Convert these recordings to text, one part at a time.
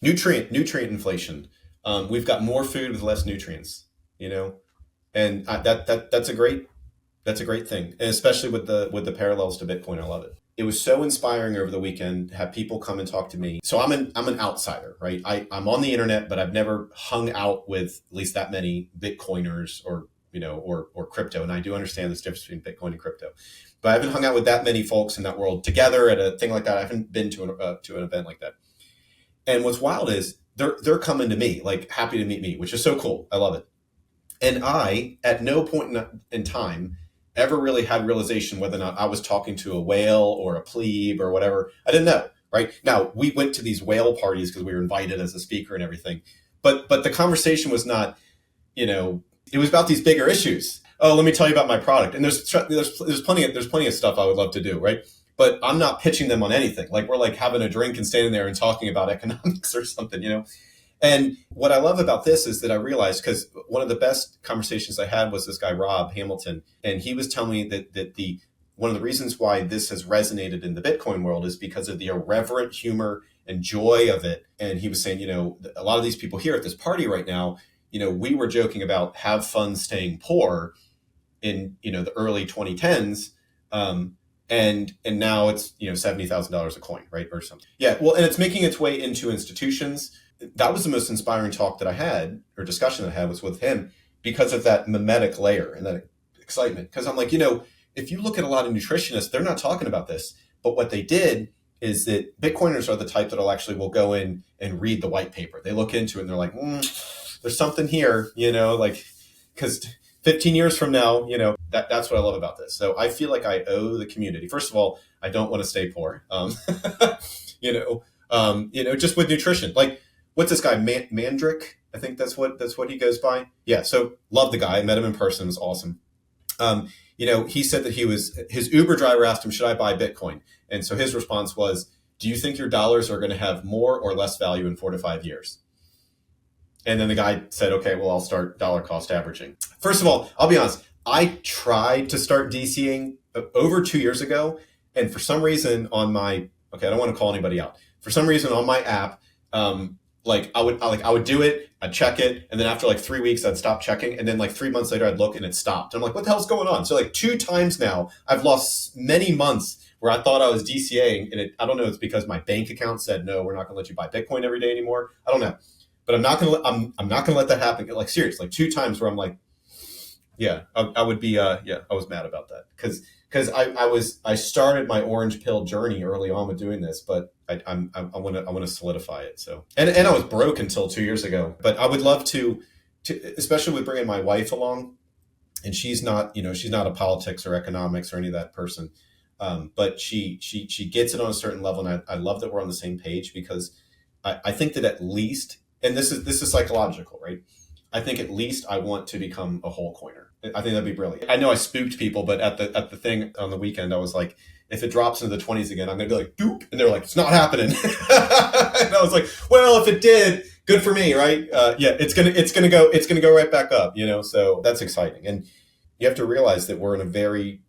Nutrient inflation. We've got more food with less nutrients, you know, and that's a great thing, and especially with the parallels to Bitcoin. I love it. It was so inspiring over the weekend to have people come and talk to me. So I'm an outsider, right? I'm on the internet, but I've never hung out with at least that many Bitcoiners or or crypto. And I do understand this difference between Bitcoin and crypto, but I haven't hung out with that many folks in that world together at a thing like that. I haven't been to an event like that. And what's wild is they're coming to me, like happy to meet me, which is so cool. I love it. And I, at no point in time, ever really had realization whether or not I was talking to a whale or a plebe or whatever. I didn't know. Right now, we went to these whale parties because we were invited as a speaker and everything. But the conversation was not, it was about these bigger issues. Oh, let me tell you about my product. And there's plenty of stuff I would love to do, right? But I'm not pitching them on anything. Like we're like having a drink and standing there and talking about economics or something. And what I love about this is that I realized, because one of the best conversations I had was this guy, Rob Hamilton, and he was telling me that the one of the reasons why this has resonated in the Bitcoin world is because of the irreverent humor and joy of it. And he was saying, a lot of these people here at this party right now, we were joking about have fun staying poor in, the early 2010s. And now it's, $70,000 a coin, right? Or something. Yeah. Well, and it's making its way into institutions. That was the most inspiring talk that I had, or discussion that I had, was with him, because of that mimetic layer and that excitement. Because I'm like, if you look at a lot of nutritionists, they're not talking about this. But what they did is that Bitcoiners are the type that will go in and read the white paper. They look into it and they're like, there's something here, because 15 years from now, that's what I love about this. So I feel like I owe the community. First of all, I don't want to stay poor. Just with nutrition, like, what's this guy, Mandrick? I think that's what he goes by. Yeah. So love the guy. I met him in person. It was awesome. He said that his Uber driver asked him, should I buy Bitcoin? And so his response was, do you think your dollars are going to have more or less value in 4 to 5 years? And then the guy said, okay, well, I'll start dollar cost averaging. First of all, I'll be honest. I tried to start DCing over 2 years ago. And for some reason I don't want to call anybody out. For some reason on my app, I would do it, I'd check it, and then after like 3 weeks, I'd stop checking, and then like 3 months later, I'd look and it stopped. And I'm like, what the hell's going on? So like 2 times now, I've lost many months where I thought I was DCAing, and I don't know, it's because my bank account said, no, we're not going to let you buy Bitcoin every day anymore. I don't know, but I'm not going to let that happen. Like seriously, like 2 times where I'm like, yeah, I would be, I was mad about that because I started my orange pill journey early on with doing this, but I want to solidify it. So, and I was broke until 2 years ago, but I would love to, especially with bringing my wife along, and she's not a politics or economics or any of that person. But she gets it on a certain level. And I love that we're on the same page, because I think that at least, and this is psychological, right? I think at least I want to become a whole coiner. I think that'd be brilliant. I know I spooked people, but at the thing on the weekend, I was like, if it drops into the 20s again, I'm going to be like, doop. And they're like, it's not happening. And I was like, well, if it did, good for me, right? It's going to go right back up, so that's exciting. And you have to realize that we're in a very,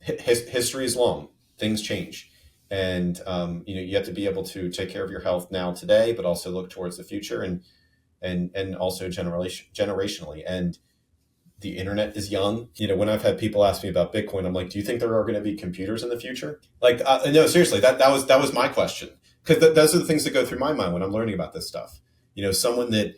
history is long, things change. And, you have to be able to take care of your health now today, but also look towards the future and also generationally. And the internet is young. When I've had people ask me about Bitcoin, I'm like, do you think there are going to be computers in the future? Like, no, seriously, that was my question. Because those are the things that go through my mind when I'm learning about this stuff. Someone that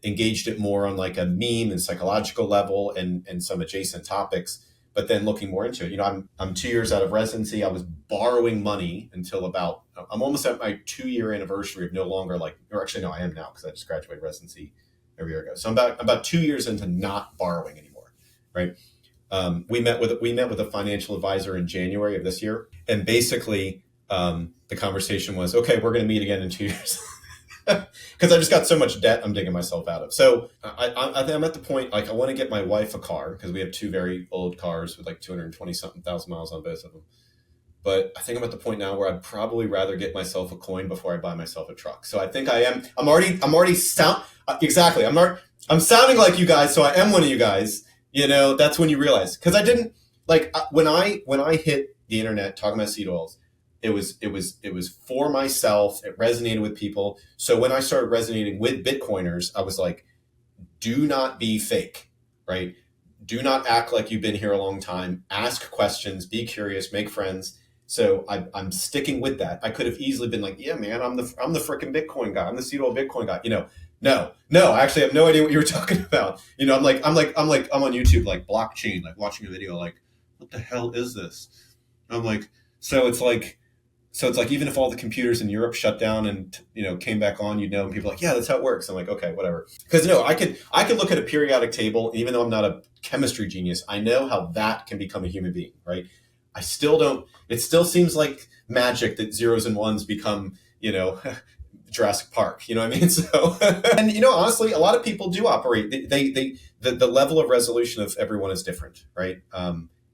engaged it more on like a meme and psychological level and some adjacent topics, but then looking more into it. I'm 2 years out of residency. I was borrowing money until I'm almost at my 2-year anniversary of no longer or actually, no, I am now, because I just graduated residency a year ago. So I'm about 2 years into not borrowing anymore, right? We met with a financial advisor in January of this year, and basically the conversation was, okay, we're going to meet again in 2 years, because I just got so much debt I'm digging myself out of. So I think I'm at the point, like, I want to get my wife a car, because we have 2 very old cars with like 220 something thousand miles on both of them. But I think I'm at the point now where I'd probably rather get myself a coin before I buy myself a truck. So I think I'm already exactly. I'm sounding like you guys. So I am one of you guys, that's when you realize, because I didn't when I hit the internet talking about seed oils, It was for myself. It resonated with people. So when I started resonating with Bitcoiners, I was like, do not be fake, right? Do not act like you've been here a long time. Ask questions, be curious, make friends. So I'm sticking with that. I could have easily been like, yeah, man, I'm the freaking Bitcoin guy. I'm the pseudo Bitcoin guy. No, I actually have no idea what you were talking about. I'm on YouTube, like blockchain, like watching a video, like, what the hell is this? I'm like, so it's like, even if all the computers in Europe shut down and came back on, and people are like, yeah, that's how it works. I'm like, okay, whatever. Because I could look at a periodic table, even though I'm not a chemistry genius. I know how that can become a human being, right? I still don't. It still seems like magic that zeros and ones become, Jurassic Park. You know what I mean? So, and honestly, a lot of people do operate. The level of resolution of everyone is different, right?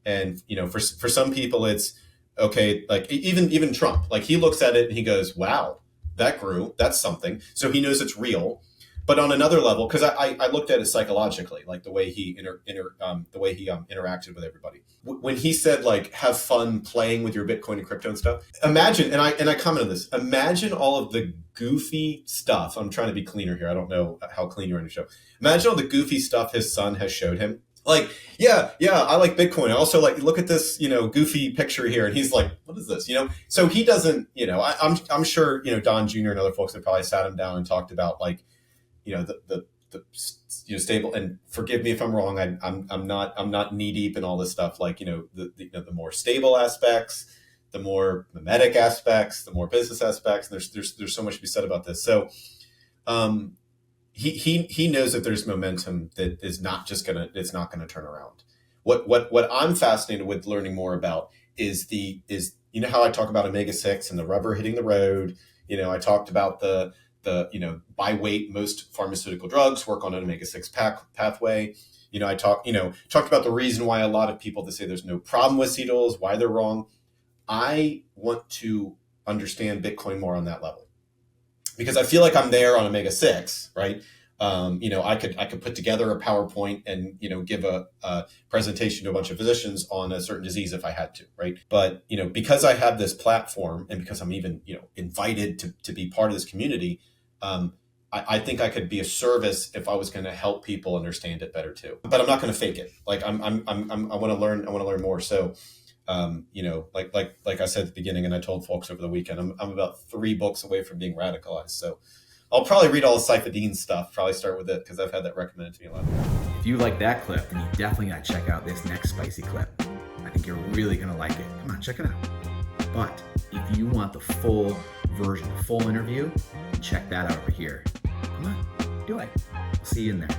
And for some people, it's okay. Like even Trump, like he looks at it and he goes, "Wow, that grew. That's something." So he knows it's real. But on another level, because I looked at it psychologically, like the way he interacted with everybody. When he said, like, have fun playing with your Bitcoin and crypto and stuff. Imagine, and I comment on this. Imagine all of the goofy stuff. I'm trying to be cleaner here. I don't know how clean you're on the show. Imagine all the goofy stuff his son has showed him. Like, yeah, I like Bitcoin. I also like, look at this, goofy picture here. And he's like, what is this? So he doesn't, I'm sure, Don Jr. and other folks have probably sat him down and talked about, like, the stable, and forgive me if I'm wrong. I'm not knee deep in all this stuff. Like, the more stable aspects, the more mimetic aspects, the more business aspects. And there's so much to be said about this. So, he knows that there's momentum that is not going to turn around. What I'm fascinated with learning more about is how I talk about omega 6 and the rubber hitting the road. I talked about the by weight, most pharmaceutical drugs work on an omega 6 pathway. I talked about the reason why a lot of people that say there's no problem with seed oils, why they're wrong. I want to understand Bitcoin more on that level, because I feel like I'm there on omega 6, right? I could put together a PowerPoint and, give a presentation to a bunch of physicians on a certain disease if I had to, right? But, because I have this platform and because I'm even, invited to be part of this community, I think I could be a service if I was going to help people understand it better too. But I'm not going to fake it. Like I want to learn. I want to learn more. So, like I said at the beginning, and I told folks over the weekend, I'm about 3 books away from being radicalized. So I'll probably read all the Saifedean stuff. Probably start with it because I've had that recommended to me a lot. If you like that clip, then you definitely got to check out this next spicy clip. I think you're really going to like it. Come on, check it out. But if you want the full version, the full interview, check that out over here. Come on, do it. I'll see you in there.